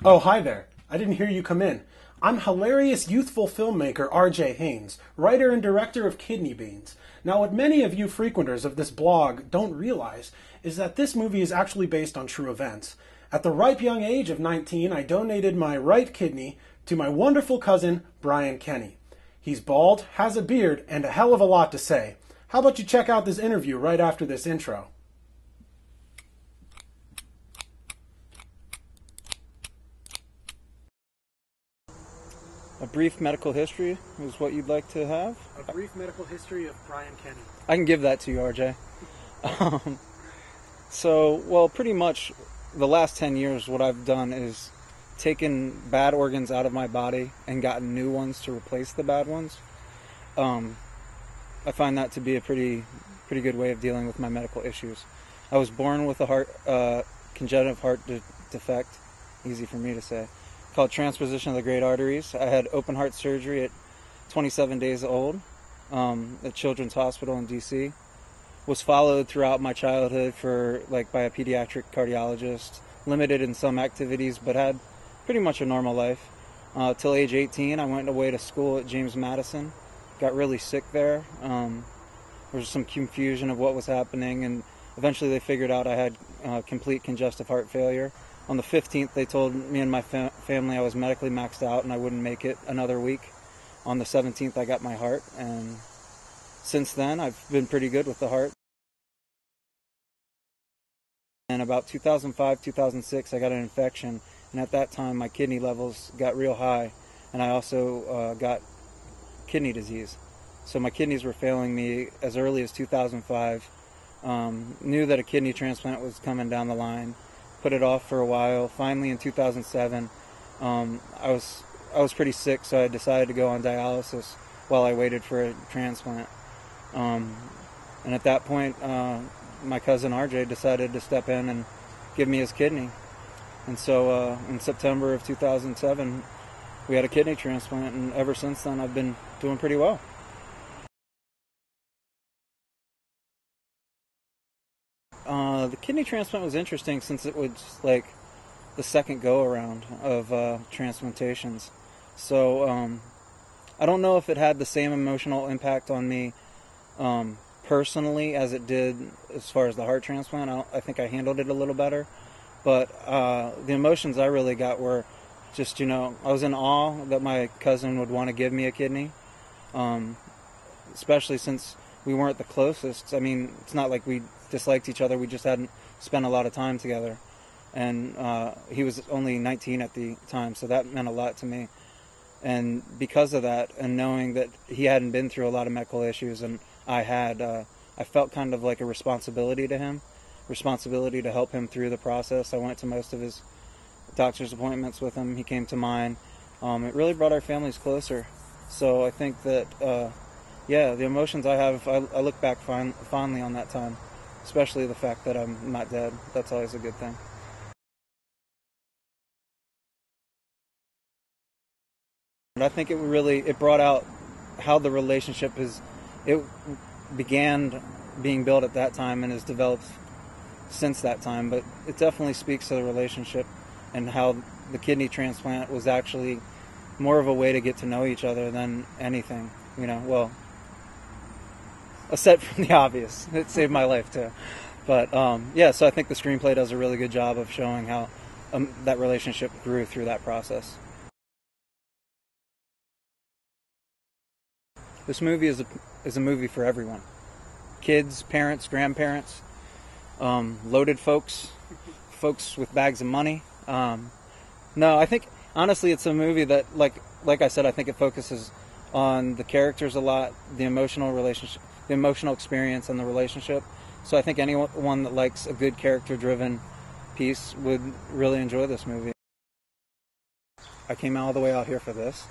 Oh, hi there. I didn't hear you come in. I'm hilarious youthful filmmaker R.J. Haynes, writer and director of Kidney Beans. Now, what many of you frequenters of this blog don't realize is that this movie is actually based on true events. At the ripe young age of 19, I donated my right kidney to my wonderful cousin, Brian Kenney. He's bald, has a beard, and a hell of a lot to say. How about you check out this interview right after this intro? A brief medical history is what you'd like to have? A brief medical history of Brian Kenney. I can give that to you, RJ. Well, pretty much the last 10 years, what I've done is taken bad organs out of my body and gotten new ones to replace the bad ones. I find that to be a pretty good way of dealing with my medical issues. I was born with a congenital heart defect, easy for me to say, called transposition of the great arteries. I had open heart surgery at 27 days old at Children's Hospital in DC. Was followed throughout my childhood by a pediatric cardiologist, limited in some activities, but had pretty much a normal life. Till age 18, I went away to school at James Madison. Got really sick there. There was some confusion of what was happening, and eventually they figured out I had complete congestive heart failure. On the 15th, they told me and my family I was medically maxed out and I wouldn't make it another week. On the 17th, I got my heart, and since then, I've been pretty good with the heart. And about 2005, 2006, I got an infection, and at that time, my kidney levels got real high, and I also got kidney disease. So my kidneys were failing me as early as 2005. Knew that a kidney transplant was coming down the line. Put it off for a while. Finally, in 2007, I was pretty sick, so I decided to go on dialysis while I waited for a transplant. And at that point, my cousin RJ decided to step in and give me his kidney. And so in September of 2007, we had a kidney transplant, and ever since then, I've been doing pretty well. The kidney transplant was interesting since it was like the second go-around of transplantations. So I don't know if it had the same emotional impact on me personally as it did as far as the heart transplant. I think I handled it a little better. But the emotions I really got were just, I was in awe that my cousin would want to give me a kidney, especially since we weren't the closest. I mean, it's not like we disliked each other. We just hadn't spent a lot of time together. And he was only 19 at the time, so that meant a lot to me. And because of that, and knowing that he hadn't been through a lot of medical issues, and I had, I felt kind of like a responsibility to him, responsibility to help him through the process. I went to most of his doctor's appointments with him. He came to mine. It really brought our families closer. So I think that, the emotions I have, I look back fondly on that time, especially the fact that I'm not dead. That's always a good thing. And I think it brought out how the relationship it began being built at that time and has developed since that time. But it definitely speaks to the relationship and how the kidney transplant was actually more of a way to get to know each other than anything, aside from the obvious. It saved my life too. But so I think the screenplay does a really good job of showing how that relationship grew through that process. This movie is a movie for everyone. Kids, parents, grandparents, loaded folks with bags of money. No, I think honestly it's a movie that, like I said, I think it focuses on the characters a lot, the emotional relationship, the emotional experience and the relationship. So I think anyone that likes a good character-driven piece would really enjoy this movie. I came all the way out here for this.